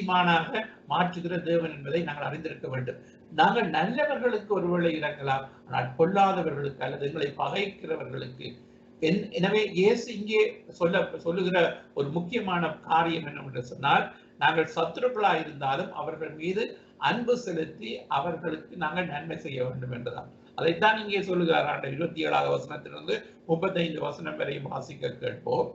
நீதிமானாக மாற்றுகிற தேவன் என்பதை நாங்கள் அறிந்திருக்க வேண்டும். நாங்கள் நல்லவர்களுக்கு ஒருவேளை இறக்கலாம், ஆனால் கொல்லாதவர்களுக்கு அல்லது எங்களை பகைக்கிறவர்களுக்கு. எனவே இயேசு இங்கே சொல்லுகிற ஒரு முக்கியமான காரியம் என்னவென்று சொன்னால், நாங்கள் சத்துருக்களாக இருந்தாலும் அவர்கள் மீது அன்பு செலுத்தி அவர்களுக்கு நாங்கள் நன்மை செய்ய வேண்டும் என்றுதான். அதைத்தான் இங்கே சொல்லுகிறார். 27வது வசனத்திலிருந்து 35 வசனம் வரை வாசிக்க கேட்போம்.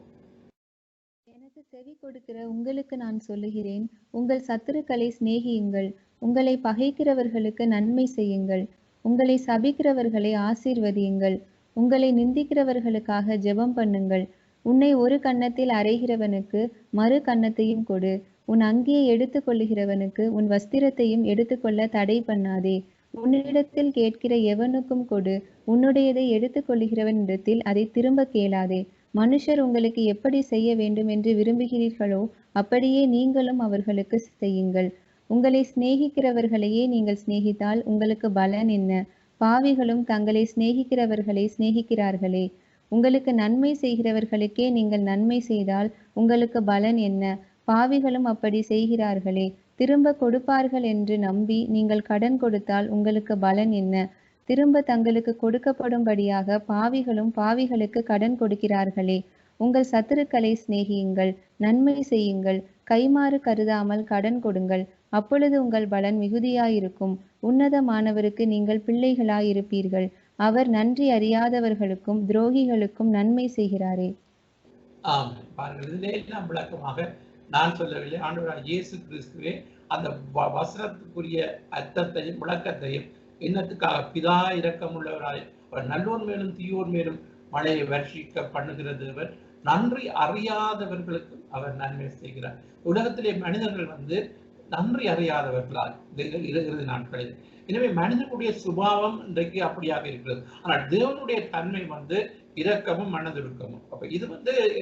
எனக்கு செவி கொடுக்கிற உங்களுக்கு நான் சொல்லுகிறேன், உங்கள் சத்துருக்களை சிநேகியுங்கள், உங்களை பகைக்கிறவர்களுக்கு நன்மை செய்யுங்கள், உங்களை சபிக்கிறவர்களை ஆசீர்வதியுங்கள், உங்களை நிந்திக்கிறவர்களுக்காக ஜெபம் பண்ணுங்கள். உன்னை ஒரு கன்னத்தில் அறைகிறவனுக்கு மறு கன்னத்தையும் கொடு, உன் அங்கியை எடுத்துக் கொள்ளுகிறவனுக்கு உன் வஸ்திரத்தையும் எடுத்துக்கொள்ள தடை பண்ணாதே. உன்னிடத்தில் கேட்கிற எவனுக்கும் கொடு, உன்னுடையதை எடுத்துக் கொள்ளுகிறவனிடத்தில் அதை திரும்ப கேளாதே. மனுஷர் உங்களுக்கு எப்படி செய்ய வேண்டும் என்று விரும்புகிறீர்களோ அப்படியே நீங்களும் அவர்களுக்கு செய்யுங்கள். உங்களை சிநேகிக்கிறவர்களையே நீங்கள் சிநேகித்தால் உங்களுக்கு பலன் என்ன? பாவிகளும் தங்களை சிநேகிக்கிறவர்களை சிநேகிக்கிறார்களே. உங்களுக்கு நன்மை செய்கிறவர்களுக்கே நீங்கள் நன்மை செய்தால் உங்களுக்கு பலன் என்ன? பாவிகளும் அப்படி செய்கிறார்களே. திரும்ப கொடுப்பார்கள் என்று நம்பி நீங்கள் கடன் கொடுத்தால் உங்களுக்கு பலன் என்ன? திரும்ப தங்களுக்கு கொடுக்கப்படும்படியாக பாவிகளும் பாவிகளுக்கு கடன் கொடுக்கிறார்களே. உங்கள் சத்துருக்களை சிநேகியுங்கள், நன்மை செய்யுங்கள், கைமாறு கருதாமல் கடன் கொடுங்கள், அப்பொழுது உங்கள் பலன் மிகுதியாயிருக்கும். உன்னதமானவருக்கு நீங்கள் பிள்ளைகளாயிருப்பீர்கள். அவர் நன்றி அறியாதவர்களுக்கும் துரோகிகளுக்கும் நன்மை செய்கிறாரே. ஆமாம், பாருங்கள், இதிலே எல்லாம் விளக்கமாக நான் சொல்லவில்லை, ஆண்டவராகிய இயேசு கிறிஸ்துவே அந்த வசனத்துக்குரிய அர்த்தத்தையும் விளக்கத்தையும் என்னத்துக்காக பிதா இரக்கமுள்ளவராய் அவர் நல்லோர் மேலும் தீயோர் மேலும் மழையை வர்ஷிக்க பண்ணுகிற தேவன், நன்றி அறியாதவர்களுக்கும் அவர் நன்மை செய்கிறார். உலகத்திலே மனிதர்கள் நன்றி அறியாதவர்களால் இறுதி நாட்களில். எனவே மனிதனுடைய சுபாவம் இன்றைக்கு அப்படியாக இருக்கிறது. ஆனால் தேவனுடைய தன்மை இரக்கமும் மனதுருக்கமும். அப்ப இது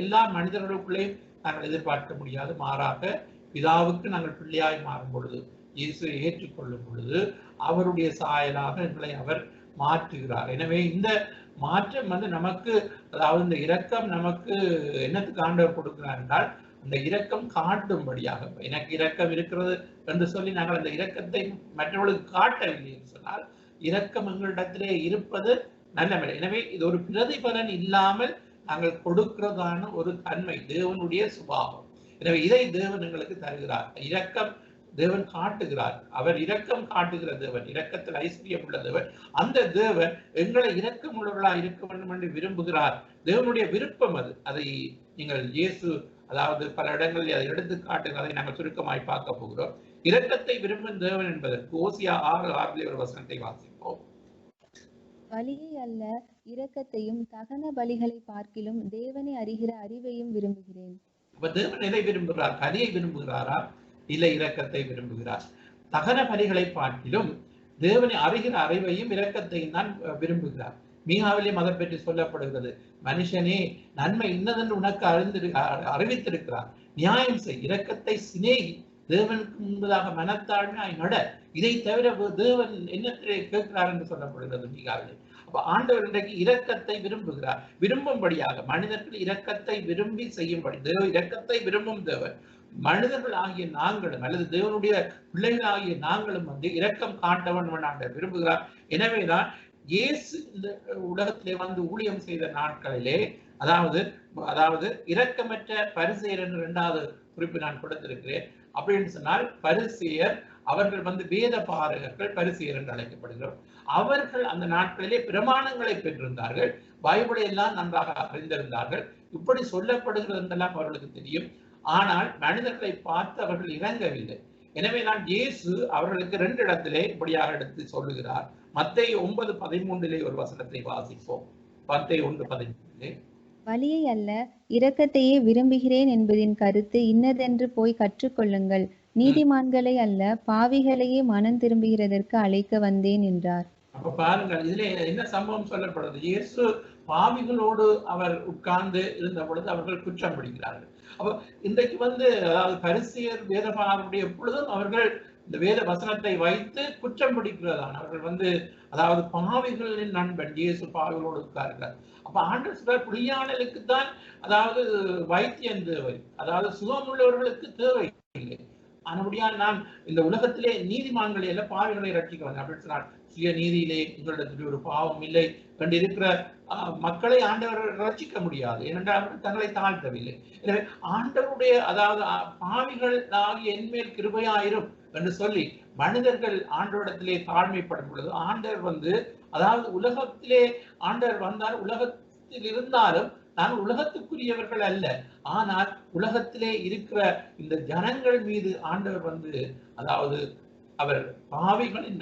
எல்லா மனிதர்களுக்குள்ளே நாங்கள் எதிர்பார்க்க முடியாது. மாறாக பிதாவுக்கு நாங்கள் பிள்ளையாய் மாறும் பொழுது, இயேசுவை ஏற்றுக்கொள்ளும் பொழுது அவருடைய சாயலாக எங்களை அவர் மாற்றுகிறார். எனவே இந்த மாற்றம் நமக்கு, அதாவது இந்த இரக்கம் நமக்கு என்னத்துக்கு ஆண்டவர் கொடுக்கிறார் என்றால், அந்த இரக்கம் காட்டும்படியாக. எனக்கு இரக்கம் இருக்கிறது என்று சொல்லி நாங்கள் அந்த இரக்கத்தை மற்றவர்களுக்கு காட்டவில்லை என்று சொன்னால், இரக்கம் எங்களிடத்திலே இருப்பது நல்ல. எனவே இது ஒரு பிரதிபலன் இல்லாமல் நாங்கள் கொடுக்கிறதான ஒரு தன்மை தேவனுடைய சுபாவம். எனவே இதை தேவன் எங்களுக்கு தருகிறார். இரக்கம் தேவன் காட்டுகிறார். அவர் இரக்கம் காட்டுகிற தேவன், இரக்கத்தில் ஐஸ்வர்யம் உள்ள தேவன். அந்த தேவன் எங்களை இரக்கம் உள்ளவர்களா இருக்க வேண்டும் என்று விரும்புகிறார். தேவனுடைய விருப்பம் அது. அதை நீங்கள் இயேசு, அதாவது பல இடங்களில் அதை எடுத்து காட்டுகிறதை நாங்கள் சுருக்கமாய் பார்க்க போகிறோம். இரக்கத்தை விரும்பும் தேவன் என்பதற்கு ஓசியா 6:6 ஒரு வசனத்தை வாசிப்போம். பலியை அல்ல இரக்கத்தையும் தகன பலிகளை பார்க்கிலும் தேவனை அறிகிற அறிவையும் விரும்புகிறேன். அப்ப தேவன் எதை விரும்புகிறார்? பலியை விரும்புகிறாரா இல்லை இரக்கத்தை விரும்புகிறார்? தகன பலிகளை பார்க்கிலும் தேவனை அறிகிற அறிவையும் இரக்கத்தையும் தான் விரும்புகிறார். மீகாவிலே அதை பற்றி சொல்லப்படுகிறது. மனுஷனே, நன்மை இன்னதென்று உனக்கு அறிவித்திருக்கிறார், நியாயம் செய், இரக்கத்தை சிநேகி, தேவனுக்கு முன்பதாக மனத்தாழ்மையாய் நட. இதை தவிர தேவன் என்னத்திலே கேட்கிறார் என்று சொல்லப்படுகிறது மீகாவிலே. அப்ப ஆண்டவர் இன்றைக்கு இரக்கத்தை விரும்புகிறார். விரும்பும்படியாக மனிதர்கள் இரக்கத்தை விரும்பி செய்யும்படி இரக்கத்தை விரும்பும் தேவன் மனிதர்கள் ஆகிய நாங்களும் அல்லது தேவனுடைய பிள்ளைகள் ஆகிய நாங்களும் இரக்கம் காட்ட வேண்டும் ஆண்டவர் விரும்புகிறார். எனவேதான் இயேசு இந்த உலகத்திலே ஊழியம் செய்த நாட்களிலே, அதாவது இரக்கமற்ற பரிசேயர் என்று 2வது குறிப்பு நான் கொடுத்திருக்கிறேன். அப்படின்னு சொன்னால் பரிசேயர் அவர்கள் வேத பாரகர்கள், பரிசேயர் என்று அழைக்கப்படுகிறோம். அவர்கள் அந்த நாட்களிலே பிரமாணங்களை பெற்றிருந்தார்கள், பைபிளை எல்லாம் நன்றாக அறிந்திருந்தார்கள். இப்படி சொல்லப்படுகிறது என்றெல்லாம் அவர்களுக்கு தெரியும். ஆனால் மனிதர்களை பார்த்து அவர்கள் இறங்கவில்லை. எனவே நான் இயேசு அவர்களுக்கு 2 இடத்திலே இப்படியாக எடுத்து சொல்லுகிறார். மத்தேயு 9:13 ஒரு வசனத்தை வாசிப்போம். மத்தேயு 1:13. பலியை அல்ல இரக்கத்தையே விரும்புகிறேன் என்பதின் கருத்து இன்னதென்று போய் கற்றுக்கொள்ளுங்கள். நீதிமான்களை அல்ல பாவிகளையே மனம் திரும்புகிறதற்கு அழைக்க வந்தேன் என்றார். அப்ப பாருங்கள், இதுல என்ன சம்பவம் சொல்லப்படுது? இயேசு பாவிகளோடு அவர் உட்கார்ந்து இருந்த பொழுது அவர்கள் குற்றம் பிடிக்கிறார்கள். அப்ப இன்றைக்கு அதாவது பரிசேயர் வேதபாரருடைய எப்பொழுதும் அவர்கள் இந்த வேத வசனத்தை வைத்து குற்றம் பிடிக்கிறதான். அவர்கள் அதாவது பாவிகளின் நண்பன் இயேசு பாவிகளோடு உட்கார்கிறார். அப்ப ஆண்டவர் சொல்றார், புலியானலுக்குத்தான் அதாவது வைத்தியம் தேவை, அதாவது சுகம் உள்ளவர்களுக்கு தேவை இல்லை. ஆனபடியால் நான் இந்த உலகத்திலே நீதிமான்களை அல்ல பாவிகளை ரட்சிக்க வந்தேன் அப்படின்னு சொன்னார். சுய நீதியிலே உங்களிடத்தில் ஒரு பாவம் இல்லை கண்டு இருக்கிற மக்களை ஆண்டவர் ரட்சிக்க முடியாது, ஏனென்றால் அவர்கள் தங்களை தாழ்த்தவில்லை. எனவே ஆண்டவருடைய அதாவது பாவிகள் ஆகிய என்மேல் கிருபையாயிரும் என்று சொல்லி மனிதர்கள் ஆண்டவரிடத்திலே தாழ்மைப்படும் பொழுது ஆண்டவர் அதாவது உலகத்திலே ஆண்டவர் வந்தால் உலகத்தில் இருந்தாலும் நாங்கள் உலகத்துக்குரியவர்கள் அல்ல, ஆனால் உலகத்திலே இருக்கிற இந்த ஜனங்கள் மீது ஆண்டவர் அதாவது அவர் பாவிகளின்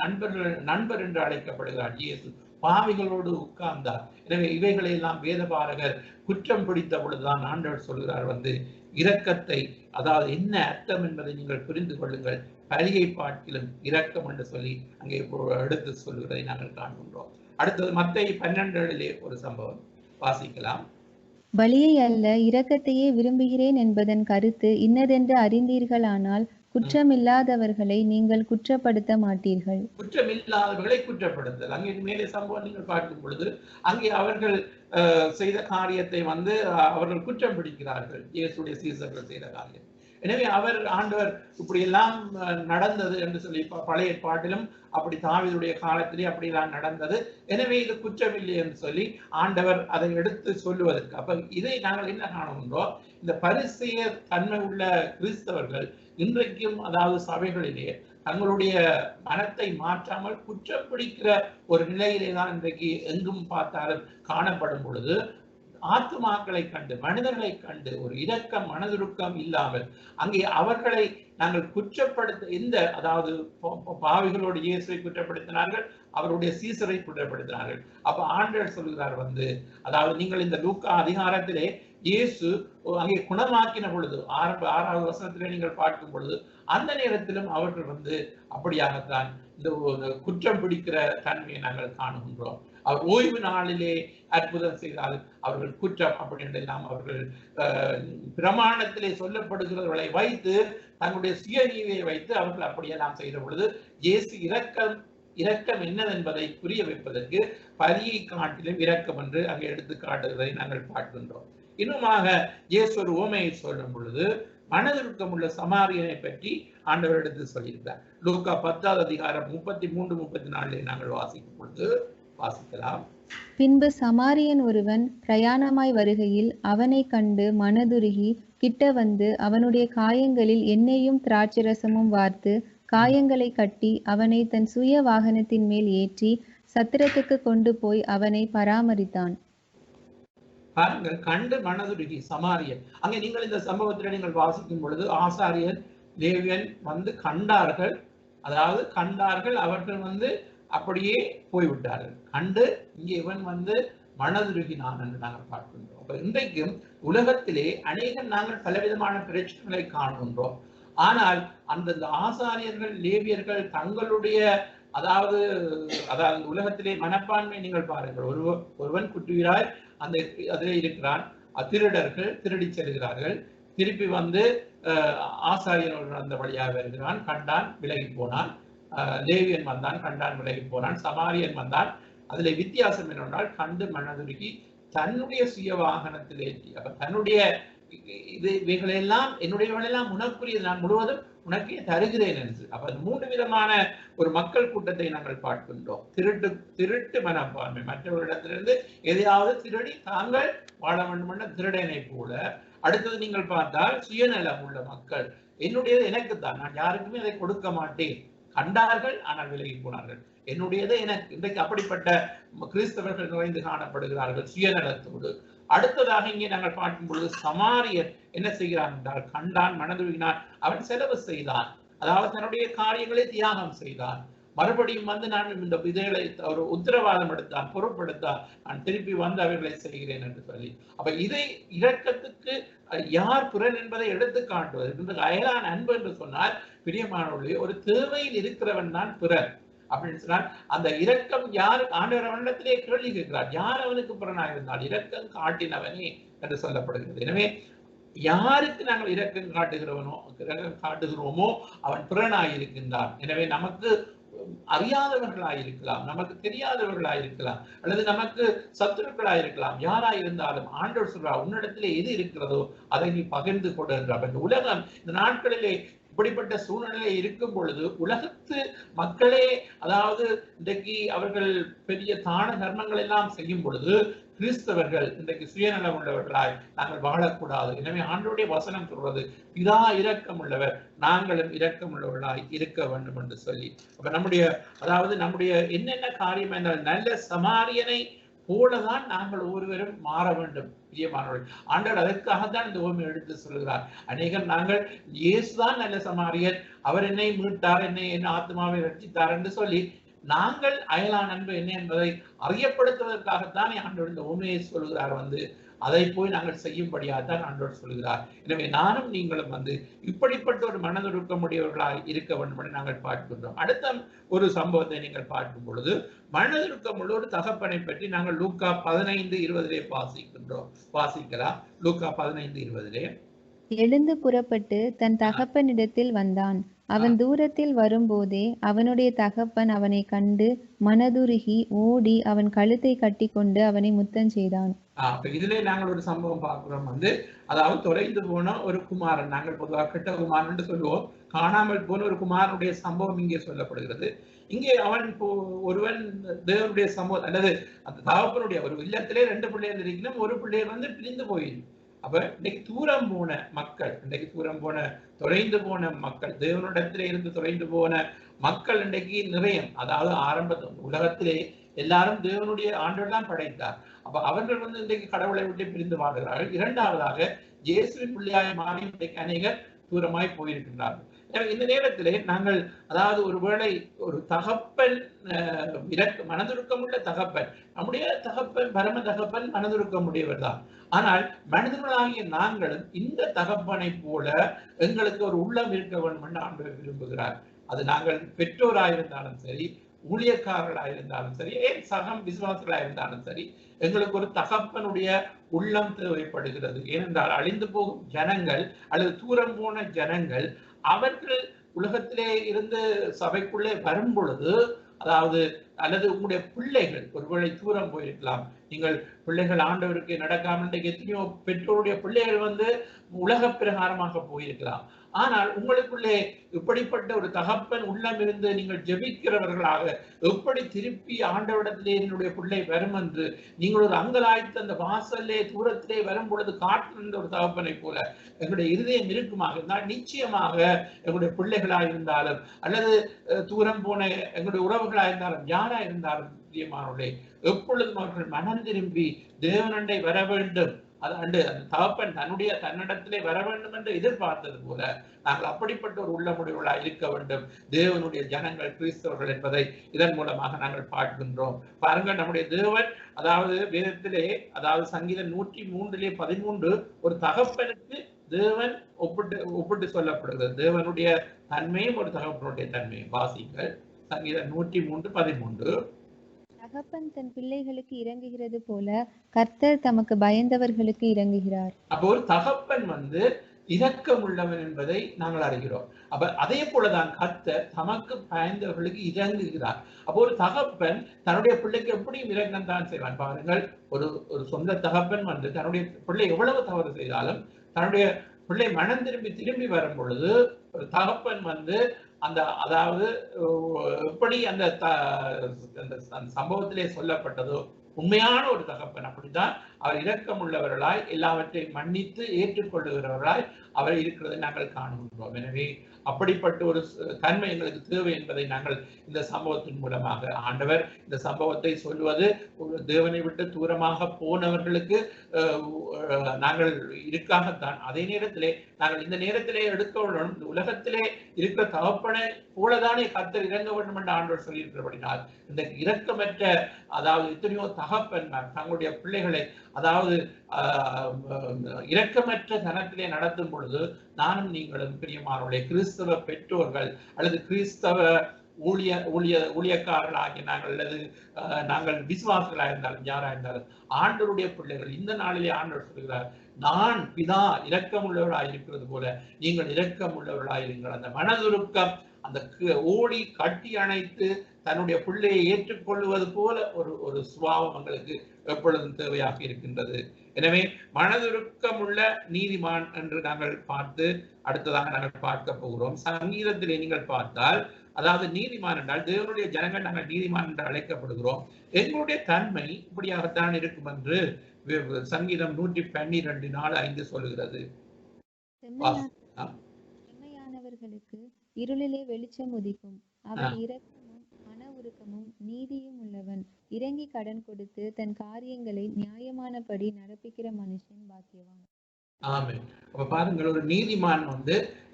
நண்பர் என்று அழைக்கப்படுகிறார். இயேசு பாவிகளோடு உட்கார்ந்தார். எனவே இவைகளை எல்லாம் வேதபாரகர் குற்றம் பிடித்த பொழுதுதான் ஆண்டவர் சொல்கிறார் இரக்கத்தை, அதாவது என்ன அர்த்தம் என்பதை நீங்கள் புரிந்து கொள்ளுங்கள், பலியை பார்க்கிலும் இரக்கம் என்று சொல்லி அங்கே எடுத்து சொல்கிறதை நாங்கள் காண்கின்றோம். அடுத்தது மத்தேயு 12 ஒரு சம்பவம் வாசிக்கலாம். பலியை அல்ல இரக்கத்தையே விரும்புகிறேன் என்பதன் கருத்து இன்னதென்று அறிந்தீர்களானால் குற்றமில்லாதவர்களை நீங்கள் குற்றப்படுத்த மாட்டீர்கள். குற்றமில்லாதவர்களை குற்றப்படுத்தல். அங்கே மேலே சம்பவம் நீங்கள் பார்க்கும் பொழுது அங்கே அவர்கள் செய்த காரியத்தை அவர்கள் குற்றம் பிடிக்கிறார்கள், இயேசுடைய சீசர்கள் செய்த காரியம். எனவே ஆண்டவர் இப்படி எல்லாம் நடந்தது என்று சொல்லி பழைய பாட்டிலும் அப்படி தாவீதுடைய காலத்திலே அப்படியெல்லாம் நடந்தது, எனவே இது குற்றமில்லை என்று சொல்லி ஆண்டவர் அதை எடுத்து சொல்லுவதற்கு. அப்ப இதை நாங்கள் என்ன காணுகின்றோம், இந்த பரிசேயர் தன்மை உள்ள கிறிஸ்தவர்கள் இன்றைக்கும் அதாவது சபைகளிலே தங்களுடைய மனத்தை மாற்றாமல் குற்றம் பிடிக்கிற ஒரு நிலையிலே தான் இன்றைக்கு எங்கும் பார்த்தாலும் காணப்படும் பொழுது ஆத்துமாக்களை கண்டு மனிதர்களை கண்டு ஒரு இரக்கம் மனதுருக்கம் இல்லாமல் அங்கே அவர்களை நாங்கள் குற்றப்படுத்த அதாவது பாவிகளோடு இயேசுவை குற்றப்படுத்தினார்கள், அவருடைய சீசரை குற்றப்படுத்தினார்கள். அப்ப ஆண்டவர் சொல்கிறார் அதாவது நீங்கள் இந்த லூக்கா அதிகாரத்திலே இயேசு அங்கே குணமாக்கின பொழுது 6வது வசனத்திலே நீங்கள் பார்க்கும் பொழுது அந்த நேரத்திலும் அவர்கள் அப்படியாகத்தான் இந்த குற்றம் பிடிக்கிற தன்மையை நாங்கள் காணுகின்றோம். அவர் ஓய்வு நாளிலே அற்புதம் செய்தால் அவர்கள் குற்றம் அப்படின்னு எல்லாம் அவர்கள் பிரமாணத்திலே சொல்லப்படுகிறவர்களை வைத்து தங்களுடைய சுயநீதியை வைத்து அவர்கள் அப்படியெல்லாம் செய்த பொழுது இயேசு இரக்கம் என்னதென்பதை புரிய வைப்பதற்கு பலியை காட்டிலும் இரக்கம் என்று அங்கே எடுத்து காட்டுவதை நாங்கள் பார்க்கின்றோம். இன்னுமாக இயேசு ஒரு உவமையை சொல்லும் பொழுது மனதிற்கம் உள்ள சமாரியனை பற்றி ஆண்டவர் எடுத்து சொல்லியிருக்கிறார். லூக்கா 10வது அதிகாரம் 33-34 நாங்கள் வாசிக்கும் பொழுது வாசிக்கலாம். பின்பு சமாரியன் ஒருவன் பிரயாணமாய் வருகையில் அவனை கண்டு மனதுருகி கிட்ட அவனுடைய காயங்களில் எண்ணெயும் திராட்சரசமும் வார்த்து காயங்களை கட்டி அவனை தன் சுய வாகனத்தின் மேல் ஏற்றி சத்திரத்துக்கு கொண்டு போய் அவனை பராமரித்தான். பாருங்கள், கண்டு மனதுருகி சமாரியன். அங்கே நீங்கள் இந்த சம்பவத்தில் நீங்கள் வாசிக்கும் பொழுது ஆசாரியன் லேவியன் கண்டார்கள், அதாவது கண்டார்கள், அவர்கள் அப்படியே போய்விட்டார்கள். கண்டு இங்கே இவன் மனதுருகினான் என்று நாங்கள் பார்க்கின்றோம். அப்ப இன்றைக்கும் உலகத்திலே அநேகம் நாங்கள் பலவிதமான பிரச்சனைகளை காண்கின்றோம். ஆனால் அந்தந்த ஆசாரியர்கள் லேவியர்கள் தங்களுடைய அதாவது உலகத்திலே மனப்பான்மை நீங்கள் பாருங்கள். ஒருவன் குற்றுகிறாய் அதிலே இருக்கிறான், திருடர்கள் திருடி செல்கிறார்கள், திருப்பி ஆசாரியன் அந்த வழியாக வருகிறான், கண்டான் விலகி போனான், லேவியன் வந்தான் கண்டான் விலகி போனான், சமாரியன் வந்தான். அதுல வித்தியாசம் என்னென்றால் கண்டு மனதுருகி தன்னுடைய சுய வாகனத்தில் ஏற்றி, அப்ப தன்னுடைய இவைகளெல்லாம் என்னுடையவளெல்லாம் உனக்குரியது, நான் முழுவதும் உனக்கே தருகிறேன் என்று. அப்ப 3 விதமான ஒரு மக்கள் கூட்டத்தை நாங்கள் பார்க்கின்றோம். திருட்டு மனப்பான்மை, மற்றவர்களிடத்திலிருந்து எதையாவது திருடி தாங்கள் வாழ வேண்டும் என்ற திருடனை போல. அடுத்தது நீங்கள் பார்த்தால் சுயநலம் உள்ள மக்கள், என்னுடையது எனக்குத்தான், நான் யாருக்குமே அதை கொடுக்க மாட்டேன். கண்டார்கள் ஆனால் விலகி போனார்கள், என்னுடையது எனக்கு. இன்றைக்கு அப்படிப்பட்ட கிறிஸ்தவர்கள் நிறைந்து காணப்படுகிறார்கள் சுயநலத்தோடு. அடுத்ததாக இங்கே நாங்கள் பார்க்கும் பொழுது சமாரியன் என்ன செய்கிறான் என்றால் கண்டான் மனதுருகினான், அவன் செலவு செய்தான், அதாவது தன்னுடைய காரியங்களை தியாகம் செய்தான். மறுபடியும் நான் இந்த விதைகளை ஒரு உத்தரவாதம் எடுத்தான், பொறுப்படுத்தான், நான் திருப்பி அவர்களை செய்கிறேன் என்று சொல்லி. அப்ப இதை இரக்கத்துக்கு யார் பிறன் என்பதை எடுத்து காட்டுவது. இந்த அயலான் அன்பு என்று சொன்னால் பிரியமானவர்களே, ஒரு தேவையில் இருக்கிறவன் தான் பிறன் அப்படின்னு சொன்னால் அந்த இரக்கம் யாரு ஆண்டவர் அவனிடத்திலே கேள்வி கேட்கிறார், யார் அவனுக்கு பிறனாக இருந்தால் இரக்கம் காட்டினவனே என்று சொல்லப்படுகிறது. எனவே யாருக்கு நாங்கள் இரக்கம் காட்டுகிறோமோ அவன் பிறனாயிருக்கின்றான். எனவே நமக்கு அறியாதவர்களாயிருக்கலாம், நமக்கு தெரியாதவர்களாயிருக்கலாம், அல்லது நமக்கு சத்துருக்களாயிருக்கலாம், யாராயிருந்தாலும் ஆண்டவர் சொல்றார், உன்னிடத்திலே எது இருக்கிறதோ அதை நீ பகிர்ந்து கொடு என்றார். இந்த உலகம் இந்த நாட்களிலே இப்படிப்பட்ட சூழ்நிலை இருக்கும் பொழுது உலகத்து மக்களே, அதாவது இன்றைக்கு அவர்கள் பெரிய தான தர்மங்கள் எல்லாம் செய்யும் பொழுது கிறிஸ்தவர்கள் இன்றைக்கு சுயநலம் உள்ளவர்களாய் நாங்கள் வாழக்கூடாது. எனவே ஆண்டவருடைய வசனம் சொல்றது, பிதா இரக்கம் உள்ளவர், நாங்களும் இரக்கம் உள்ளவர்களாய் இருக்க வேண்டும் என்று சொல்லி, அப்ப நம்முடைய என்னென்ன காரியம் என்றால் நல்ல சமாரியனை போலதான் நாங்கள் ஒவ்வொருவரும் மாற வேண்டும். பிரியமானவர்கள், ஆண்டவர் அதற்காகத்தான் இந்த உவமை எடுத்து சொல்கிறார். அநேகம் நாங்கள் இயேசுதான் நல்ல சமாரியர், அவர் என்னை மீட்டார், என் ஆத்மாவை ரட்சித்தார் என்று சொல்லி நாங்கள் அயலான் அன்பு என்ன என்பதை அறியப்படுத்துவதற்காகத்தான் ஆண்டவர் இந்த உவமையை சொல்கிறார். அதை போய் நாங்கள் செய்யும்படியாகத்தான் ஆண்டவர் சொல்கிறார். எனவே நானும் நீங்களும் இப்படிப்பட்ட ஒரு மனதுருக்கமுடையவர்களாக இருக்க வேண்டும் என்று நாங்கள் பார்க்கின்றோம். அடுத்த ஒரு சம்பவத்தை நீங்கள் பார்க்கும் பொழுது, மனதுருக்கமுள்ள ஒரு தகப்பனை பற்றி நாங்கள் லூக்கா 15:20 வாசிக்கலாம். லூக்கா 15:20. எழுந்து புறப்பட்டு தன் தகப்பனிடத்தில் வந்தான். அவன் தூரத்தில் வரும்போதே அவனுடைய தகப்பன் அவனை கண்டு மனதுருகி ஓடி அவன் கழுத்தை கட்டி கொண்டு அவனை முத்தம் செய்தான். இதுல நாங்கள் ஒரு சம்பவம் பார்க்கிறோம். அதாவது தொலைந்து போன ஒரு குமாரன், நாங்கள் பொதுவாக கெட்ட குமாரன் என்று சொல்லுவோம், காணாமல் போன ஒரு குமாரனுடைய சம்பவம் இங்கே சொல்லப்படுகிறது. இங்கே ஒருவன் தேவனுடைய சம்பவம், அல்லது அந்த தகப்பனுடைய ஒரு இல்லத்திலே 2 பிள்ளைகள் இருக்கணும், ஒரு பிள்ளையர் பிரிந்து போயிருக்கு. அப்ப இன்னைக்கு தூரம் போன மக்கள், தொலைந்து போன மக்கள், தேவனிடத்திலே இருந்து தொலைந்து போன மக்கள் இன்றைக்கு நிறைய, அதாவது உலகத்திலே எல்லாரும் தேவனுடைய ஆண்டவர் தான் படைத்தார். அப்ப அவர்கள் இன்றைக்கு கடவுளை விட்டு பிரிந்து வாழ்கிறார்கள். இரண்டாவதாக இயேசுவின் பிள்ளையாய் மாறி இன்றைக்கு அநேகர் தூரமாய் போயிருக்கின்றார்கள். இந்த நேரத்திலே நாங்கள், அதாவது ஒருவேளை ஒரு தகப்பன், மனதுருக்கமுள்ள தகப்பன், நம்முடைய தகப்பன் பரம தகப்பன் மனதுருக்கமுடையவர் தான். ஆனால் மனிதர்களாகிய நாங்களும் இந்த தகப்பனை போல எங்களுக்கு ஒரு உள்ளம் இருக்க வேண்டும் என்று ஆண்டவர் விரும்புகிறார். அது நாங்கள் பெற்றோராயிருந்தாலும் சரி, ஊழியக்காரர்களாயிருந்தாலும் சரி, சகம் விசுவாசிகளாயிருந்தாலும் சரி, எங்களுக்கு ஒரு தகப்பனுடைய உள்ளம் தேவைப்படுகிறது. ஏனென்றால் அழிந்து போகும் ஜனங்கள் அல்லது தூரம் போன ஜனங்கள் அவர்கள் உலகத்திலே இருந்து சபைக்குள்ளே வரும் பொழுது, அதாவது அல்லது உங்களுடைய பிள்ளைகள் ஒருவேளை தூரம் போயிருக்கலாம். நீங்கள் பிள்ளைகள் ஆண்டவருக்கு நடக்காமல் எத்தனையோ பெற்றோருடைய பிள்ளைகள் உலக பிரகாரமாக போயிருக்கலாம். ஆனால் உங்களுக்குள்ளே இப்படிப்பட்ட ஒரு தகப்பன் உள்ளம் இருந்து நீங்கள் ஜெபிக்கிறவர்களாக, எப்படி திருப்பி ஆண்டவரிடத்திலே என்னுடைய பிள்ளை வரும் என்று நீங்கள் ஒரு அங்கலாய்த்து அந்த வாசல்லே தூரத்திலே வரும் பொழுது காட்டுகின்ற ஒரு தகப்பனை போல எங்களுடைய இருதயம் இருக்குமாக இருந்தால், நிச்சயமாக எங்களுடைய பிள்ளைகளாக இருந்தாலும் அல்லது தூரம் போன எங்களுடைய உறவுகளாக இருந்தாலும் யாரா இருந்தாலும் பிரியமானவர்களே, எப்பொழுதும் அவர்கள் மனம் திரும்பி தேவனண்டை வர வேண்டும். அந்த தகப்பன் தன்னிடத்திலே வர வேண்டும் என்று எதிர்பார்த்தது போல நாங்கள் அப்படிப்பட்ட ஒரு உள்ளமுடையவர்களாக இருக்க வேண்டும். தேவனுடைய ஜனங்கள் கிறிஸ்தவர்கள் என்பதை இதன் மூலமாக நாங்கள் பார்க்கின்றோம். பாருங்கள், நம்முடைய தேவன், அதாவது வேதத்திலே, அதாவது சங்கீதம் 103:13 ஒரு தகப்பனுக்கு தேவன் ஒப்பிட்டு சொல்லப்படுகிறது. தேவனுடைய தன்மையும் ஒரு தகப்பனுடைய தன்மையும். வாசிங்கள் சங்கீதம் 103:13. தகப்பன் தன் பிள்ளைகளுக்கு இறங்குகிறது போல கர்த்தர் தமக்கு பயந்தவர்களுக்கு இறங்குகிறார். அப்போ ஒரு தகப்பன் இரக்கம் உள்ளவன் என்பதை நாங்கள் அறிகிறோம். அப்ப அதே போலதான் கர்த்தர் தமக்கு பயந்தவர்களுக்கு இறங்குகிறார். அப்போ ஒரு தகப்பன் தன்னுடைய பிள்ளைக்கு எப்படியும் இரக்கம் தான் செய்வான். பாருங்கள், ஒரு சொந்த தகப்பன் தன்னுடைய பிள்ளை எவ்வளவு தவறு செய்தாலும் தன்னுடைய பிள்ளை மனம் திரும்பி வரும் பொழுது ஒரு தகப்பன் அதாவது எப்படி அந்த சம்பவத்திலே சொல்லப்பட்டதோ உண்மையான ஒரு தகப்பன் அப்படித்தான் அவர் இரக்கம் உள்ளவர்களாய் எல்லாவற்றையும் மன்னித்து ஏற்றுக்கொள்ளுகிறவர்களாய் அவர் இருக்கிறதை நாங்கள் காணுகின்றோம். எனவே அப்படிப்பட்ட ஒரு தன்மை எங்களுக்கு தேவை என்பதை நாங்கள் இந்த சம்பவத்தின் மூலமாக, ஆண்டவர் இந்த சம்பவத்தை சொல்வது ஒரு தேவனை விட்டு தூரமாக போனவர்களுக்கு நாங்கள் இருக்காகத்தான். அதே நேரத்திலே நாங்கள் இந்த நேரத்திலே எடுக்க வேண்டும், இந்த உலகத்திலே இருக்கிற தகப்பனை போலதானே கர்த்தர் இறங்க வேண்டும் என்று ஆண்டவர் சொல்லியிருக்கிறபடினால், இந்த இரக்கமற்ற, அதாவது எத்தனையோ தகப்பன்மார் தங்களுடைய பிள்ளைகளை, அதாவது இரக்கமற்ற தனத்திலே நடத்தும் பொழுது நானும் நீங்களும் பிரியமானவர்களே, கிறிஸ்தவ பெற்றோர்கள் அல்லது கிறிஸ்தவ ஊழியக்காரர்கள் ஆகிய நாங்கள் அல்லது நாங்கள் விசுவாசிகளாக இருந்தாலும் யாரா இருந்தாலும் ஆண்டவருடைய பிள்ளைகள், இந்த நாளிலே ஆண்டவர் சொல்கிறார், நான் பிதா இரக்கம் உள்ளவர்களாக இருக்கிறது போல நீங்கள் இரக்கம் உள்ளவர்களாக இருங்கள். அந்த மனதுருக்கம், அந்த ஓடி கட்டி அணைத்து தன்னுடைய பிள்ளையை ஏற்றுக்கொள்வது போல ஒரு சுபாவம் எங்களுக்கு எப்பொழுதும் தேவையாக இருக்கின்றது. எனவே மனதுருக்கமுள்ள நீதிமான் என்று நாங்கள் பார்த்து அடுத்ததாக நாங்கள் பார்க்க போகிறோம். சங்கீதத்திலே நீங்கள் பார்த்தால், அதாவது நீதிமான் என்றால் தேவனுடைய ஜனங்கள் நாங்கள் நீதிமான் என்று அழைக்கப்படுகிறோம். எங்களுடைய தன்மை இப்படியாகத்தான் இருக்கும் என்று சங்கீதம் 112:4-5 சொல்லுகிறது. செம்மையானவர்களுக்கு இருளிலே வெளிச்சம் உதிக்கும். அவன் இரக்கமும் மன உருக்கமும் நீதியும் உள்ளவன். இறங்கி கடன் கொடுத்து தன் காரியங்களை நியாயமானபடி நடப்பிக்கிற மனுஷன் பாக்கியவான். ஆமென். அப்ப பாருங்கள், ஒரு நீதிமான்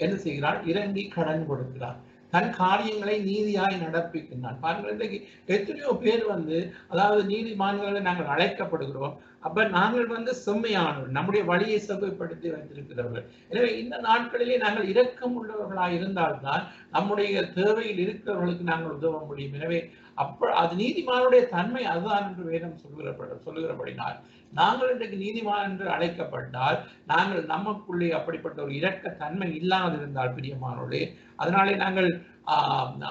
என்ன செய்கிறார்? இறங்கி கடன் கொடுக்கிறார், தன் காரியங்களை நீதியாய் நடப்பிக்கின்றான். பாருங்கள், இன்றைக்கு எத்தனையோ பேர் அதாவது நீதிமான்களை நாங்கள் அழைக்கப்படுகிறோம். அப்ப நாங்கள் செம்மையானவர், நம்முடைய வழியை செவ்வாய்ப்படுத்தி வைத்திருக்கிறவர்கள். எனவே இந்த நாட்களிலே நாங்கள் இரக்கம் உள்ளவர்களாக இருந்தால்தான் நம்முடைய தேவையில் இருக்கிறவர்களுக்கு நாங்கள் உதவ முடியும். எனவே அது நீதிமானுடைய தன்மை அதுதான் என்று வேதம் சொல்லுகிறபடினால் நாங்கள் இன்றைக்கு நீதிமான் என்று அழைக்கப்பட்டால் நாங்கள் நமக்குள்ளே அப்படிப்பட்ட ஒரு இரக்க தன்மை இல்லாதிருந்தால் பிரியமானோர்களே, அதனாலே நாங்கள்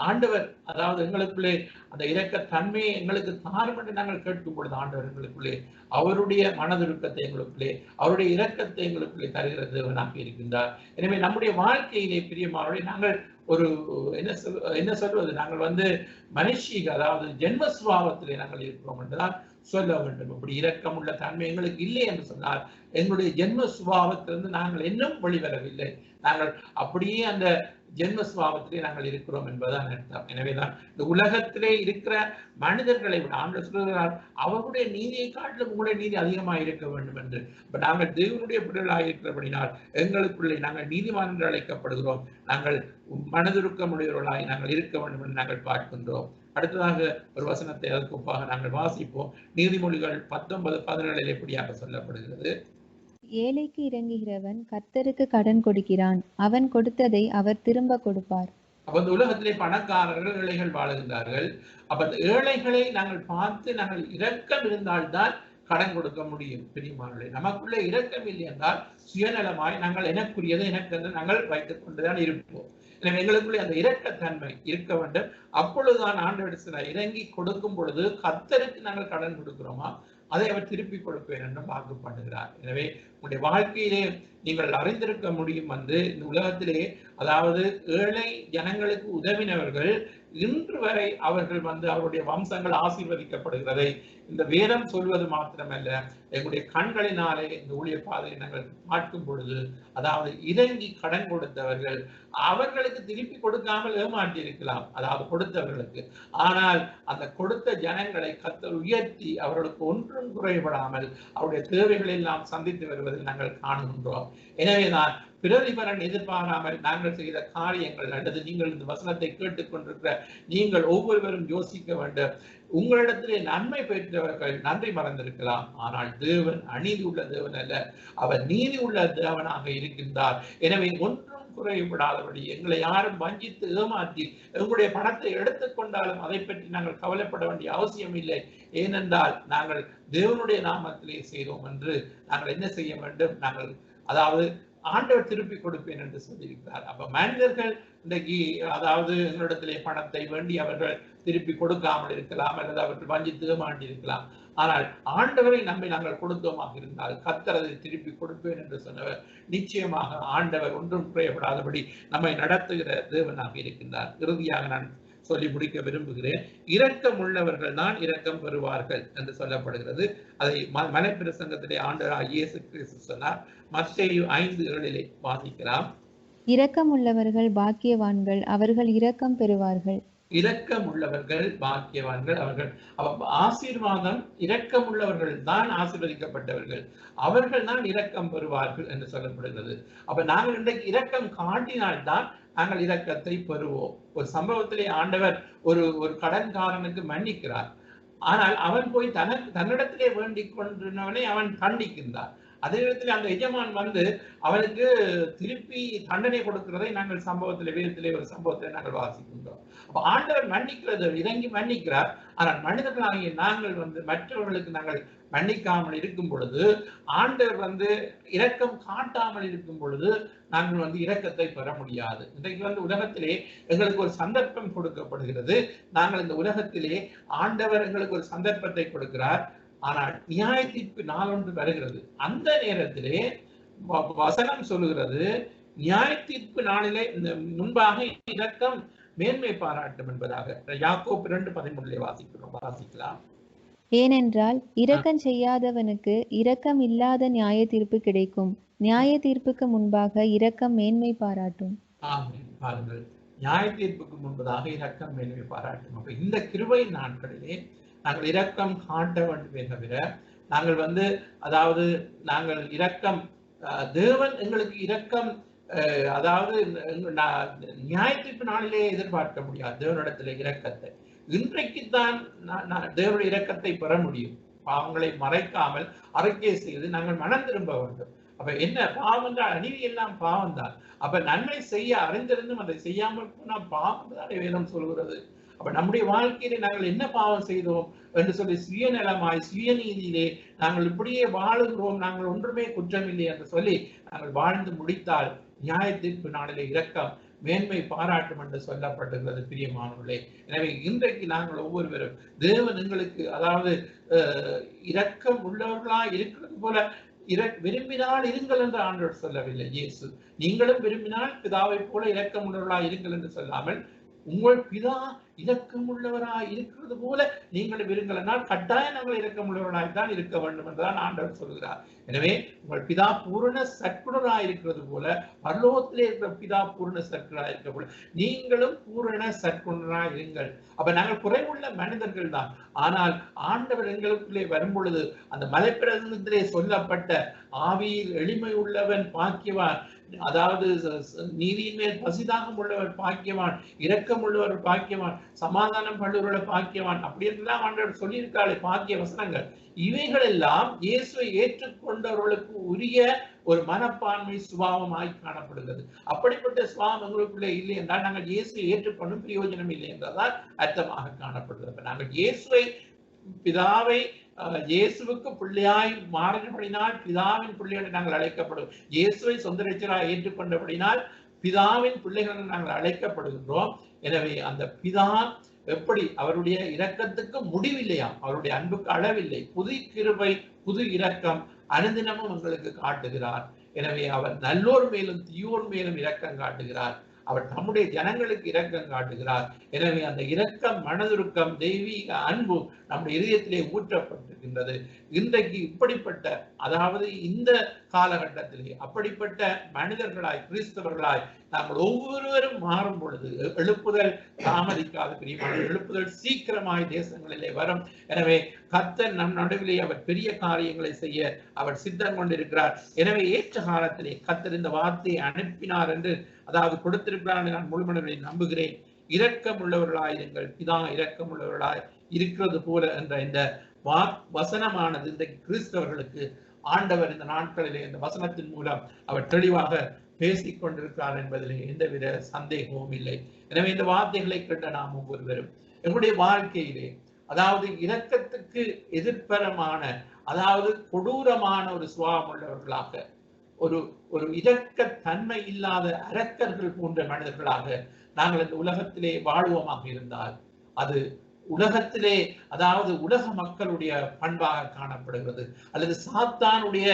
ஆண்டவர் அதாவது எங்களுக்குள்ளே அந்த இரக்க தன்மையை எங்களுக்கு தாரும் என்று நாங்கள் கேட்கும் பொழுது ஆண்டவர் எங்களுக்குள்ளே அவருடைய மனதுருக்கத்தை எங்களுக்குள்ளே, அவருடைய இரக்கத்தை எங்களுக்குள்ளே தருகிற தேவனாக இருக்கின்றார். எனவே நம்முடைய வாழ்க்கையிலே பிரியமானோர்களே நாங்கள் ஒரு என்ன சொல்வது, நாங்கள் மனுஷீக அதாவது ஜென்ம சுபாவத்திலே நாங்கள் இருக்கிறோம் என்றுதான் சொல்ல வேண்டும். இப்படி இரக்கம் உள்ள தன்மை எங்களுக்கு இல்லை என்று சொன்னால் எங்களுடைய ஜென்ம சுபாவத்திலிருந்து நாங்கள் இன்னும் வெளிவரவில்லை, நாங்கள் அப்படியே அந்த ஜென்ம சுபாவத்திலே நாங்கள் இருக்கிறோம் என்பதுதான் அர்த்தம். எனவேதான் இந்த உலகத்திலே இருக்கிற மனிதர்களை விட ஆண்டவர் சொல்கிறார், அவருடைய நீதியை காட்டிலும் உங்களுடைய நீதி அதிகமாக இருக்க வேண்டும் என்று. இப்ப நாங்கள் தேவனுடைய பிள்ளைகளாக இருக்கிறபடினால் எங்களுக்குள்ளே நாங்கள் நீதிமான் என்று அழைக்கப்படுகிறோம், நாங்கள் மனதுருக்கமுடையவர்களாய் நாங்கள் இருக்க வேண்டும் என்று நாங்கள் பார்க்கின்றோம். அடுத்ததாக ஒரு வசனத்தை அதற்கு ஒப்பாக நாங்கள் வாசிப்போம். நீதிமொழிகள் 19:17 எப்படியாக சொல்லப்படுகிறது? ஏழைக்கு இறங்குகிறவன் கர்த்தருக்கு கடன் கொடுக்கிறான், அவன் கொடுத்ததை அவர் திரும்ப கொடுப்பார். அப்ப இந்த உலகத்திலே பணக்காரர்கள் ஏழைகள் வாழுகின்றார்கள். அப்ப அந்த ஏழைகளை நாங்கள் பார்த்து நாங்கள் இரக்கம் இருந்தால்தான் கடன் கொடுக்க முடியும். பிரியமானவர்களே, நமக்குள்ள இரக்கம் இல்லை என்றால் சுயநலமாய் நாங்கள் எனக்குரியதை எனக்கு என்று நாங்கள் வைத்துக் கொண்டுதான் இருப்போம். எனவே எங்களுக்குள்ளே அந்த இரக்கத்தன்மை இருக்க வேண்டும். அப்பொழுதுதான் ஆண்டவர் இறங்கி கொடுக்கும் பொழுது கர்த்தருக்கு நாங்கள் கடன் கொடுக்கிறோமா அதை அவர் திருப்பி கொடுப்பேன் என்று வாக்குப்படுகிறார். எனவே உங்களுடைய வாழ்க்கையிலே நீங்கள் அறிந்திருக்க முடியும், இந்த உலகத்திலே அதாவது ஏழை ஜனங்களுக்கு உதவினவர்கள் இன்று வரை அவர்கள் அவருடைய வம்சங்கள் ஆசீர்வதிக்கப்படுகிறதை இந்த வேதம் சொல்வது மாத்திரமல்ல, எங்களுடைய கண்களினாலே இந்த ஊழிய பாதையை நாங்கள் பார்க்கும் பொழுது அதாவது இறங்கி கடன் கொடுத்தவர்கள் அவர்களுக்கு திருப்பி கொடுக்காமல் ஏமாற்றி இருக்கலாம், அதாவது கொடுத்தவர்களுக்கு. ஆனால் அந்த கொடுத்த ஜனங்களை கர்த்தர் உயர்த்தி அவர்களுக்கு ஒன்றும் குறைபடாமல் அவருடைய தேவைகளை எல்லாம் சந்தித்து வருவதை நாங்கள் காணுகின்றோம். எனவேதான் பிரதிபலன் எதிர்பாராமல் நாங்கள் செய்த காரியங்கள் அல்லது நீங்கள் இந்த வசனத்தை கேட்டுக்கொண்டிருக்கிற நீங்கள் ஒவ்வொருவரும் யோசிக்க வேண்டும். உங்களிடத்திலே நன்மை பெற்றவர்கள் நன்றி மறந்திருக்கலாம், ஆனால் தேவன் அநீதி உள்ள தேவன் அல்ல, அவர் நீதி உள்ள தேவனாக இருக்கின்றார். எனவே ஒன்றும் குறைபடாதபடி எங்களை யாரும் வஞ்சித்து ஏமாற்றி எங்களுடைய பணத்தை எடுத்துக்கொண்டாலும் அதை பற்றி நாங்கள் கவலைப்பட வேண்டிய அவசியம் இல்லை. ஏனென்றால் நாங்கள் தேவனுடைய நாமத்திலே செய்தோம் என்று நாங்கள் என்ன செய்ய வேண்டும், நாங்கள் அதாவது ஆண்டவர் திருப்பி கொடுப்பேன் என்று சொல்லியிருக்கிறார். அப்ப மனிதர்கள் இன்றைக்கு அதாவது எங்களிடத்திலே பணத்தை வேண்டி அவர்கள் திருப்பி கொடுக்காமல் இருக்கலாம் அல்லது அவர்கள் வஞ்சித்து ஏமாண்டி இருக்கலாம். ஆனால் ஆண்டவரை நம்பி நாங்கள் கொடுத்தோமாக இருந்தால் கர்த்தர் அதை திருப்பி கொடுப்பேன் என்று சொன்னவர் நிச்சயமாக ஆண்டவர் ஒன்றும் குறையப்படாதபடி நம்மை நடத்துகிற தேவனாக இருக்கின்றார். இறுதியாக நான் சொல்லி முடிக்க விரும்புகிறேன். இரக்கம் உள்ளவர்கள் தான் இரக்கம் பெறுவார்கள் என்று சொல்லப்படுகிறது. அதை மலைப்பிரசங்கத்திலே ஆண்டவராகிய இயேசு கிறிஸ்து சொன்னார். மத்தேயு 5:7 வாசிக்கலாம். இரக்கம் உள்ளவர்கள் பாக்கியவான்கள், அவர்கள் இரக்கம் பெறுவார்கள். இரக்கம் உள்ளவர்கள் பாக்கியவான்கள், அவர்கள் ஆசீர்வாதம் இரக்கம் உள்ளவர்கள் தான் ஆசீர்வதிக்கப்பட்டவர்கள், அவர்கள் தான் இரக்கம் பெறுவார்கள் என்று சொல்லப்படுகிறது. அப்ப நாங்கள் இன்றைக்கு இரக்கம் காட்டினால்தான் நாங்கள் இரக்கத்தை பெறுவோம். ஒரு சம்பவத்திலே ஆண்டவர் ஒரு கடன்காரனுக்கு மன்னிக்கிறார். ஆனால் அவன் போய் தன்னிடத்திலே வேண்டிக் கொண்டவனை அவன் கண்டிக்கின்றார். அதே இடத்துல அந்த எஜமான் வந்து அவனுக்கு திருப்பி தண்டனை கொடுக்கிறதை நாங்கள் சம்பவத்திலே வேதத்திலே ஒரு சம்பவத்தை நாங்கள் வாசிக்கின்றோம். அப்ப ஆண்டவர் மன்னிக்கிறது இறங்கி மன்னிக்கிறார். ஆனால் மனிதர்களாகிய நாங்கள் வந்து மற்றவர்களுக்கு நாங்கள் மன்னிக்காமல் இருக்கும் பொழுது, ஆண்டவர் வந்து இரக்கம் காட்டாமல் இருக்கும் பொழுது நாங்கள் வந்து இரக்கத்தை பெற முடியாது. இன்றைக்கு வந்து உலகத்திலே எங்களுக்கு ஒரு சந்தர்ப்பம் கொடுக்கப்படுகிறது. நாங்கள் இந்த உலகத்திலே ஆண்டவர் எங்களுக்கு ஒரு சந்தர்ப்பத்தை கொடுக்கிறார். ஆனால் நியாய தீர்ப்பு நாளொன்று வருகிறது. அந்த நேரத்திலே வசனம் சொல்லுகிறது, நியாய தீர்ப்பு நாளிலே முன்பாக இரக்கம் மேன்மை பாராட்டும் என்பதாக. யாக்கோபு 2:13 வாசிக்கலாம். ஏனென்றால் இரக்கம் செய்யாதவனுக்கு இரக்கம் இல்லாத நியாய தீர்ப்பு கிடைக்கும். நியாய தீர்ப்புக்கு முன்பாக இரக்கம் மேன்மை பாராட்டும். ஆமென். பாருங்கள், நியாய தீர்ப்புக்கு முன்பதாக இரக்கம் மேன்மை பாராட்டும். அப்ப இந்த கிருபை நாட்களிலே நாங்கள் இரக்கம் காட்ட வேண்டுமே தவிர, நாங்கள் வந்து அதாவது நாங்கள் இரக்கம் தேவன் எங்களுக்கு இரக்கம் அதாவது நியாய தீர்ப்பு நாளிலே எதிர்பார்க்க முடியாது தேவனிடத்துல இரக்கத்தை. இன்றைக்குத்தான் தேவனுடைய இரக்கத்தை பெற முடியும். பாவங்களை மறைக்காமல் அறிக்கை செய்து நாங்கள் மனம் திரும்ப வேண்டும். அப்ப என்ன பாவம் என்றால் அநீதி எல்லாம் பாவம் தான். அப்ப நன்மை செய்ய அறிந்திருந்தும் அதை செய்யாமல் போனா பாவம் தானே வேதம் சொல்கிறது. அப்ப நம்முடைய வாழ்க்கையிலே நாங்கள் என்ன பாவம் செய்தோம் என்று சொல்லி சுயநலமாய் சுயநீதியிலே நாங்கள் இப்படியே வாழுகிறோம், நாங்கள் ஒன்றுமே குற்றமில்லை என்று சொல்லி நாங்கள் வாழ்ந்து முடித்தால் நியாய தீர்ப்பு நாளிலே இரக்கம் மேன்மை பாராட்டும் என்று சொல்லப்பட்டுகிறது பிரியமானவர்களே. எனவே இன்றைக்கு நாங்கள் ஒவ்வொருவரும் தேவன் எங்களுக்கு அதாவது இரக்கம் உள்ளவர்களாய் இருக்கிறது போல விரும்பினால் இருங்கள் என்று ஆண்டவர் சொல்லவில்லை. இயேசு நீங்களும் விரும்பினால் பிதாவை போல இரக்கம் உள்ளவர்களாய் இருங்கள் என்று சொல்லாமல், உங்கள் பிதா இரக்கம் உள்ளவராய் இருக்கிறது போல நீங்கள் விருங்கலனால் கட்டாயம் நாங்கள் இரக்கம் உள்ளவர்களாய் தான் இருக்க வேண்டும் என்றுதான் ஆண்டவர் சொல்கிறார். எனவே உங்கள் பிதா பூரண சற்குணராய் இருக்கிறது போல, பரலோகத்திலே இருக்கிற பிதா பூரண சற்குணராய் இருக்க போல நீங்களும் பூரண சற்குணராய் இருங்கள். அப்ப நாங்கள் குறைவுள்ள மனிதர்கள் தான். ஆனால் ஆண்டவர் எங்களுக்குள்ளே வரும் பொழுது அந்த மலைப்பிரதத்திலே சொல்லப்பட்ட ஆவியில் எளிமை உள்ளவன் பாக்கியவான், அதாவது நீதியின் மேல் பசிதாகம் உள்ளவர் பாக்கியவான், இரக்கம் உள்ளவர் பாக்கியவான், சமாதானம் பண்ணுவர்கள் பாக்கியவான், அப்படி என்றெல்லாம் ஆண்டவர் சொல்லியிருக்காளே பாக்கிய வசனங்கள். இவைகள் எல்லாம் இயேசுவை ஏற்றுக்கொண்டவர்களுக்கு உரிய ஒரு மனப்பான்மை சுபாவமாய் காணப்படுகிறது. அப்படிப்பட்ட சுபாவம் எங்களுக்குள்ளே இல்லை என்றால் நாங்கள் இயேசுவை ஏற்றுக்கொண்டும் பிரயோஜனம் இல்லை என்றால் அர்த்தமாக காணப்படுகிறது. நாங்கள் இயேசுவை பிதாவை இயேசுவுக்கு பிள்ளையாய் மாறினபடினால் பிதாவின் பிள்ளைகள் நாங்கள் அழைக்கப்படும். இயேசுவை சொந்த ரட்சகராய் ஏற்றுக்கொண்டபடினால் பிதாவின் பிள்ளைகள் நாங்கள் அழைக்கப்படுகின்றோம். எனவே அந்த பிதா எப்படி அவருடைய இரக்கத்துக்கு முடிவில்லையாம், அவருடைய அன்புக்கு அளவில்லை. புது கிருபை புது இரக்கம் அனுதினமும் எங்களுக்கு காட்டுகிறார். எனவே அவர் நல்லோர் மேலும் தீயோர் மேலும் இரக்கம் காட்டுகிறார். அவர் நம்முடைய ஜனங்களுக்கு இரக்கம் காட்டுகிறார். எனவே அந்த இரக்கம் மனதுருக்கம் தெய்வீக அன்பு நம்முடைய இதயத்திலே ஊற்றப்பட்டிருக்கின்றது. இன்றைக்கு இப்படிப்பட்ட அதாவது இந்த காலகட்டத்திலே அப்படிப்பட்ட மனிதர்களாய் கிறிஸ்தவர்களாய் நாங்கள் ஒவ்வொருவரும் மாறும் பொழுது எழுப்புதல் தாமதிக்காத பிரியமான எழுப்புதல் சீக்கிரமாய் தேசங்களிலே வரும். எனவே கர்த்தர் நம் நடுவிலே அவர் பெரிய காரியங்களை செய்ய அவர் சித்தம் கொண்டிருக்கிறார். எனவே ஏற்ற காலத்திலே கர்த்தர் இந்த வார்த்தையை அனுப்பினார் என்று அதாவது கொடுத்திருக்கிறார் நான் முழுமனர்களை நம்புகிறேன். இரக்கம் உள்ளவர்களாயிருங்கள் பிதா இரக்கம் உள்ளவர்களாய் இருக்கிறது போல என்ற இந்த வசனமானது இன்றைக்கு கிறிஸ்தவர்களுக்கு ஆண்டவர் இந்த நாட்களிலே இந்த வசனத்தின் மூலம் அவர் தெளிவாக பேசிக் கொண்டிருக்கிறார் என்பதிலே எந்தவித சந்தேகமும் இல்லை. எனவே இந்த வார்த்தைகளை கேட்ட நாம் ஒவ்வொருவரும் எங்களுடைய வாழ்க்கையிலே அதாவது இரக்கத்துக்கு எதிர்பரமான அதாவது கொடூரமான ஒரு சுபாவம் உள்ளவர்களாக ஒரு இரக்க தன்மை இல்லாத அரக்கர்கள் போன்ற மனிதர்களாக நாங்கள் இந்த உலகத்திலே வாழ்வோமாக இருந்தால் அது உலகத்திலே அதாவது உலக மக்களுடைய பண்பாக காணப்படுகிறது அல்லது சாத்தானுடைய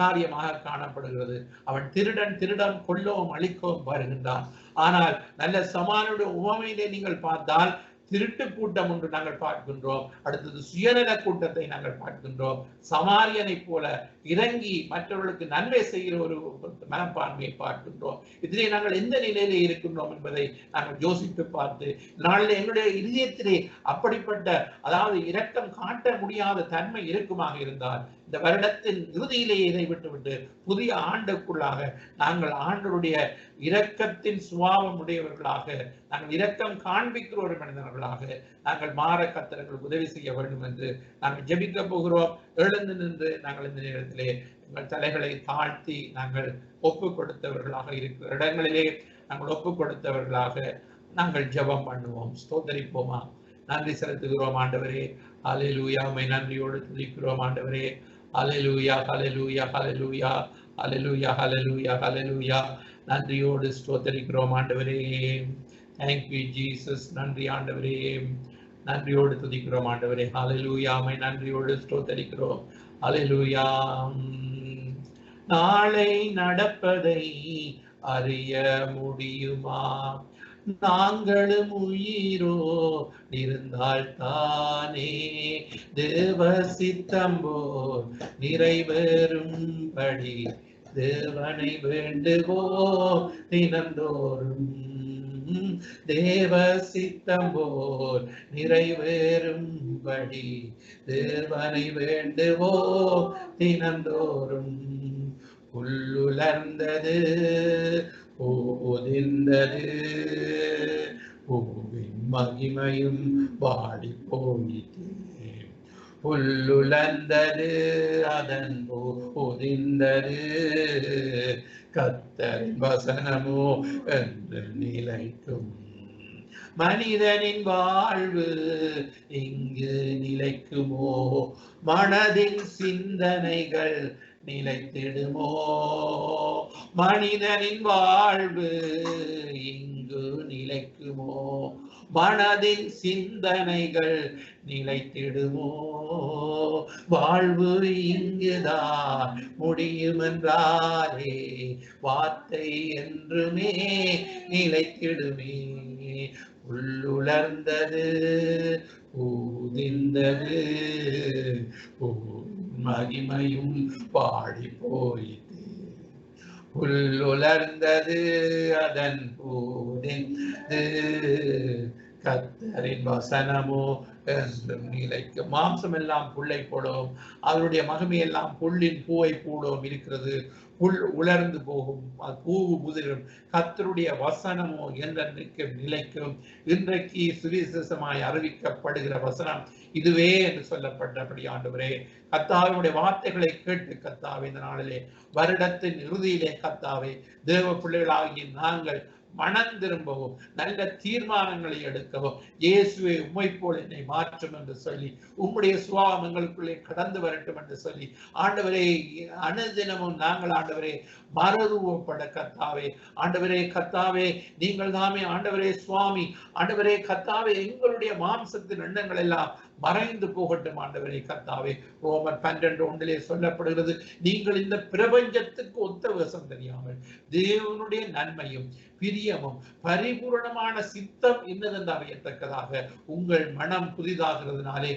காரியமாக காணப்படுகிறது. அவன் திருடன் கொல்லவும் அழிக்கவும் வருகின்றான். ஆனால் நல்ல சமானுடைய உவமையிலே நீங்கள் பார்த்தால் திருட்டு கூட்டம் ஒன்று நாங்கள் பார்க்கின்றோம். அடுத்தது சுயநல கூட்டத்தை நாங்கள் பார்க்கின்றோம். சமாரியனை போல இறங்கி மற்றவர்களுக்கு நன்மை செய்கிற ஒரு மனப்பான்மையை பார்க்கின்றோம். இதிலே நாங்கள் எந்த நிலையிலே இருக்கின்றோம் என்பதை நாங்கள் யோசித்து பார்த்து நாளில் எங்களுடைய இதயத்திலே அப்படிப்பட்ட அதாவது இரக்கம் காட்ட முடியாத தன்மை இருக்குமாக இருந்தால் இந்த வருடத்தின் இறுதியிலேயே இதை விட்டுவிட்டு புதிய ஆண்டுக்குள்ளாக நாங்கள் ஆண்டவருடைய இரக்கத்தின் சுபாவம் உடையவர்களாக நாங்கள் இரக்கம் காண்பிக்கிற ஒரு மனிதர்களாக கொண்டவர்களாக நாங்கள் மாற கர்த்தர்களுக்கு உதவி செய்ய வேண்டும் என்று நாங்கள் ஜெபிக்க போகிறோம். எழுந்து நின்று நாங்கள் இந்த நேரத்திலே எங்கள் தலைகளை தாழ்த்தி நாங்கள் ஒப்பு கொடுத்தவர்களாக இருக்கிற இடங்களிலே நாங்கள் ஒப்பு கொடுத்தவர்களாக நாங்கள் ஜெபம் பண்ணுவோம், ஸ்தோத்தரிப்போமா. நன்றி செலுத்துகிறோம் ஆண்டவரே. ஹல்லேலூயா. உம்மை நன்றியோடு துதிக்கிறோம் ஆண்டவரே. ஹல்லேலூயா, ஹல்லேலூயா, ஹல்லேலூயா, ஹல்லேலூயா, ஹல்லேலூயா, ஹல்லேலூயா. நன்றியோடு ஸ்தோத்தரிக்கிறோம் ஆண்டவரே. Thank you Jesus. நன்றி ஆண்டவரே. நன்றியோடு துதிக்கிறோம் ஆண்டவரே. ஹல்லேலூயா. உம்மை நன்றியோடு ஸ்தோத்தரிக்கிறோம். ஹல்லேலூயா. நாளை நடப்பதை அறிய முடியுமா? நாங்களும் உயிரோ இருந்தால் தானே தேவ சித்தம் போல் நிறைவேறும்படி தேவனை வேண்டுவோம் தினந்தோறும். தேவ சித்தம் போல் நிறைவேறும்படி தேவனை வேண்டுவோம் தினந்தோறும். புல்லுலர்ந்தது, போதிந்தது, பூவின் மகிமையும் வாடி போயிற்று. புல்லுலர்ந்தது, அதன் போதிந்தது, கர்த்தரின் வசனமோ என்று நிலைக்கும். மனிதனின் வாழ்வு இங்கு நிலைக்குமோ? மனதின் சிந்தனைகள் நிலைத்திடுமோ? மனிதனின் வாழ்வு இங்கு நிலைக்குமோ? மனதின் சிந்தனைகள் நிலைத்திடுமோ? வாழ்வு இங்குதான் முடியும் என்றாரே வார்த்தை என்றுமே நிலைத்திடுமே. உள்ளுலர்ந்தது, ஊதிந்தது, மகிமையும் பாடி போயிட்டு. புல்லுலர்ந்தது, அதன் பூதிந்து, கர்த்தரின் வசனமோ என்றும் நிலைக்கும். மாம்சம் எல்லாம் புல்லை போடும், அவருடைய மகிமையெல்லாம் புல்லின் பூவை போடும் இருக்கிறது. புல் உலர்ந்து போகும், பூவு உதிரும், கர்த்தருடைய வசனமோ என்றென்றைக்கு நிலைக்கும். இன்றைக்கு சுவிசேஷமாய் அறிவிக்கப்படுகிற வசனம் இதுவே என்று சொல்லப்பட்டபடி ஆண்டவரே, கர்த்தாவினுடைய வார்த்தைகளை கேட்டு கர்த்தாவே இந்த நாளிலே வருடத்தின் இறுதியிலே கர்த்தாவே தேவ பிள்ளைகளாகிய நாங்கள் மனம் திரும்பவும் நல்ல தீர்மானங்களை எடுக்கவும் இயேசுவை உம்மை போல் என்னை மாற்றும் என்று சொல்லி உம்முடைய சுபாவம் எங்களுக்குள்ளே கடந்து வரட்டும் என்று சொல்லி ஆண்டவரே அனுதினமும் நாங்கள் ஆண்டவரே மறுரூபப்பட கர்த்தாவே. ஆண்டவரே கர்த்தாவே நீங்கள் தாமே ஆண்டவரே சுவாமி, ஆண்டவரே கர்த்தாவே எங்களுடைய மாம்சத்தின் எண்ணங்கள் எல்லாம் மறைந்து போகட்டும் ஆண்டவரே கர்த்தாவே. ரோமர் 12:1 சொல்லப்படுகிறது, நீங்கள் இந்த பிரபஞ்சத்துக்கு ஒத்த வேஷம் தெரியாமல் தேவனுடைய நன்மையும் பிரியமும் பரிபூரணமான சித்தம் என்னதென்று அறியத்தக்கதாக உங்கள் மனம் புதிதாகிறதுனாலே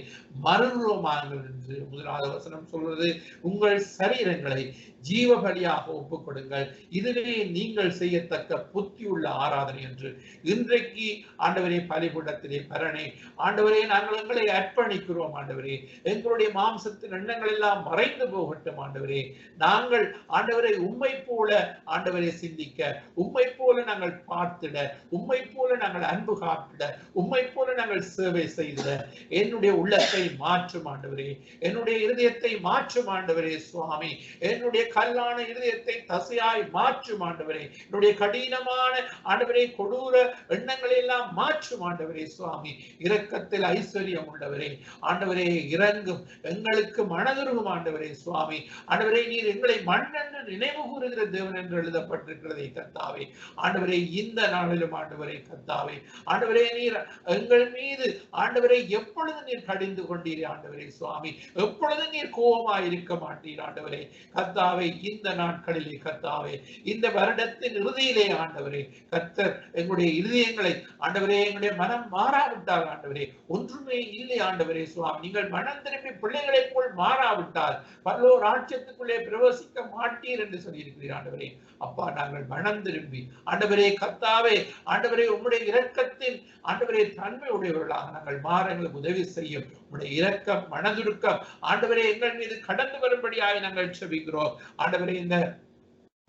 மறுரூபமாகுங்கள் என்று 1வது வசனம் சொல்றது. உங்கள் சரீரங்களை ஜீவ பலியாக ஒப்புக் கொடுங்கள், இதுவே நீங்கள் செய்யத்தக்க புத்தியுள்ள ஆராதனை என்று இன்றைக்கு ஆண்டவரே பலிபீடத்திலே பரணே ஆண்டவரே நாங்கள் எங்களை அர்ப்பணிக்கிறோம் ஆண்டவரே. எங்களுடைய மாம்சத்தின் எண்ணங்கள் எல்லாம் மறைந்து போகட்டும் ஆண்டவரே. நாங்கள் ஆண்டவரை உம்மை போல ஆண்டவரை சிந்திக்க, உம்மை போல நாங்கள் பார்த்திட, உம்மை போல நாங்கள் அன்பு காட்டிட, உம்மை போல நாங்கள் சேவை செய்திட என்னுடைய உள்ளத்தை மாற்றும் ஆண்டவரே, என்னுடைய இருதயத்தை மாற்றும் ஆண்டவரே சுவாமி. என்னுடைய கல்லான இருதயத்தை தசையாய் மாற்றும் ஆண்டவரே. என்னுடைய கடினமான ஆண்டவரே கொடூர எண்ணங்களை எல்லாம் மாற்றும் ஆண்டவரே சுவாமி. இரக்கத்தில் ஐஸ்வர்யம் உள்ளவரே ஆண்டவரே, இறங்கும் எங்களுக்கு மனதுருகும் ஆண்டவரே சுவாமி. ஆண்டவரே நீர் எங்களை மண்ணென்று நினைவு கூறுகிற தேவன் என்று எழுதப்பட்டிருக்கிறதை கர்த்தாவே. ஆண்டவரே இந்த நாளிலும் ஆண்டவரே கர்த்தாவே, ஆண்டவரே நீர் எங்கள் மீது ஆண்டவரே எப்பொழுது நீர் கடிந்து கொண்டீரே ஆண்டவரே சுவாமி, எப்பொழுது நீர் கோபமாய் இருக்க மாட்டீர் ஆண்டவரே கர்த்தாவே. இந்த நாட்களிலே கர்த்தாவே, இந்த வருடத்தின் இறுதியிலே ஆண்டவரே கர்த்தர் எங்களுடைய இருதயங்களை ஆண்டவரே எங்களுடைய மனம் மாறாவிட்டால் ஆண்டவரே ஒன்றுமே இல்லை ஆண்டவரே சுவாமி. நீங்கள் மனம் திரும்பி பிள்ளைகளை போல் மாறாவிட்டால் பரலோ ராஜ்யத்துக்குள்ளே பிரவேசிக்க மாட்டீர் என்று சொல்லியிருக்கிறீர் ஆண்டவரே. அப்பா நாங்கள் மனம் திரும்பி ஆண்டவரே கர்த்தாவே ஆண்டவரே உம்முடைய இரக்கத்தின் ஆண்டவரே தன்மை உடையவர்களாக நாங்கள் மாற எங்களுக்கு உதவி செய்யும். உம்முடைய இரக்கம் மனதுருக்கம் ஆண்டவரே எங்கள் மீது கடந்து வரும்படியாக நாங்கள் செபிக்கிறோம் ஆண்டவரே. இந்த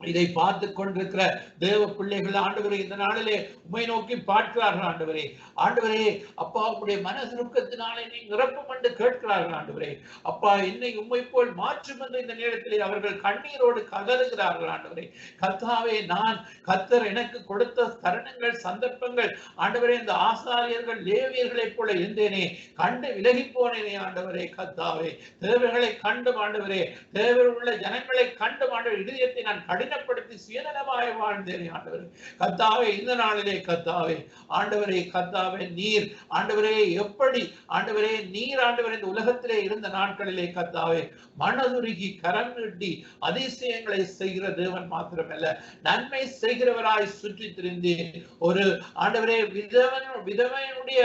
இதை பார்த்து கொண்டிருக்கிற தேவ பிள்ளைகள் ஆண்டவரே இந்த நாளிலே உம்மை நோக்கி பார்க்கிறார்கள் ஆண்டவரே. ஆண்டவரே அப்பா உம்முடைய மனசுருக்கத்தினாலே நீ நிரப்பும் என்று கேட்கிறார்கள் ஆண்டவரே. அப்பா என்னை உம்மை போல் மாற்றும் என்று இந்த நேரத்திலே அவர்கள் கண்ணீரோடு கதறுகிறார்கள் ஆண்டவரே. கர்த்தாவே நான் கர்த்தர் எனக்கு கொடுத்த தருணங்கள் சந்தர்ப்பங்கள் ஆண்டவரே இந்த ஆசாரியர்கள் லேவியர்களைப் போல இருந்தேனே, கண்டு விலகி போனேனே ஆண்டவரே. கர்த்தாவே தேவர்களை கண்டு ஆண்டவரே, தேவர் உள்ள ஜனங்களை கண்டு ஆண்டவர் இதயத்தை நான் கடினப்படுத்தி சுயநலமாய் வாழ்ந்தேனே ஆண்டவரே. கர்த்தாவே இந்த நாளிலே கர்த்தாவே ஆண்டவரே கர்த்தாவே நீர் ஆண்டவரே எப்படி ஆண்டவரே நீர் ஆண்டவரே இந்த உலகத்திலே இருந்த நாட்களிலே கர்த்தாவே மனதுருகி கரம் நீட்டி அதிசயங்களை செய்கிற தேவன் மாத்திரமல்ல, நன்மை செய்கிறவராய் சுற்றி திரிந்து ஒரு ஆண்டவரே விதவையினுடைய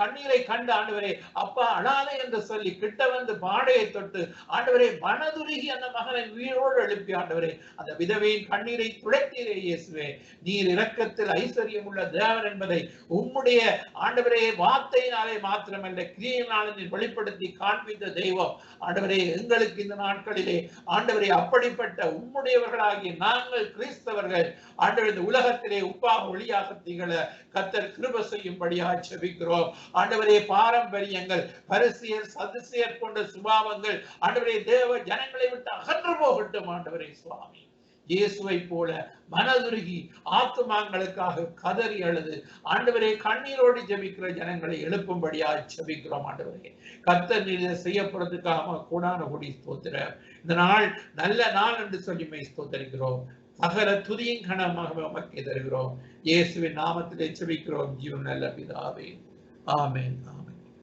கண்ணீரை கண்டு ஆண்டவரே அப்பா அழாதே என்று சொல்லி கிட்ட வந்து பாடையை தொட்டு ஆண்டவரே மனதுருகி அந்த மகனை உயிரோடு எழுப்பி ஆண்டவரே அந்த விதவையின் கண்ணீரை துடைத்தீரே இயேசுவே. நீர் இரக்கத்தில் ஐஸ்வர்யம் உள்ள தேவன் என்பதை உம்முடைய ஆண்டவரே வார்த்தையினாலே மாத்திரமல்ல கிரியையினாலே நீர் வெளிப்படுத்தி காண்பித்த தெய்வம் ஆண்டவரே. எங்களுக்கு இந்த நாட்களிலே ஆண்டவரே அப்படிப்பட்ட உம்முடையவர்களாகிய நாங்கள் கிறிஸ்தவர்கள் ஆண்டவர் இந்த உலகத்திலே உப்பாக ஒளியாக திகழ கர்த்தர் கிருபை செய்யும்படியாக ஜெபிக்கிறோம் ஆண்டவரே. பாரம்பரியங்கள் பரிசேயர் சதுசேயர் போன்ற சுபாவங்கள் ஆண்டவரே தேவ ஜனங்களை விட்டு அகன்று போகட்டும் ஆண்டவரே. சுவாமி இயேசுவை போல மனதுருகி ஆத்துமாங்களுக்காக கதறி அழுது ஆண்டவரே கண்ணீரோடு ஜெபிக்கிற ஜனங்களை எழுப்பும்படியாக ஜெபிக்கிறோம் ஆண்டவரே. கர்த்தர் நீர் செய்யப்படுறதுக்காக கூடான கூடி ஸ்தோத்திரம். இந்த நாள் நல்ல நாள் என்று சொல்லி ஸ்தோத்தரிக்கிறோம். சகல துதியின் கனமாக உமக்கு தருகிறோம். இயேசுவின் நாமத்திலே ஜெபிக்கிறோம் ஜீவன் நல்ல பிதாவே. ஆமென்.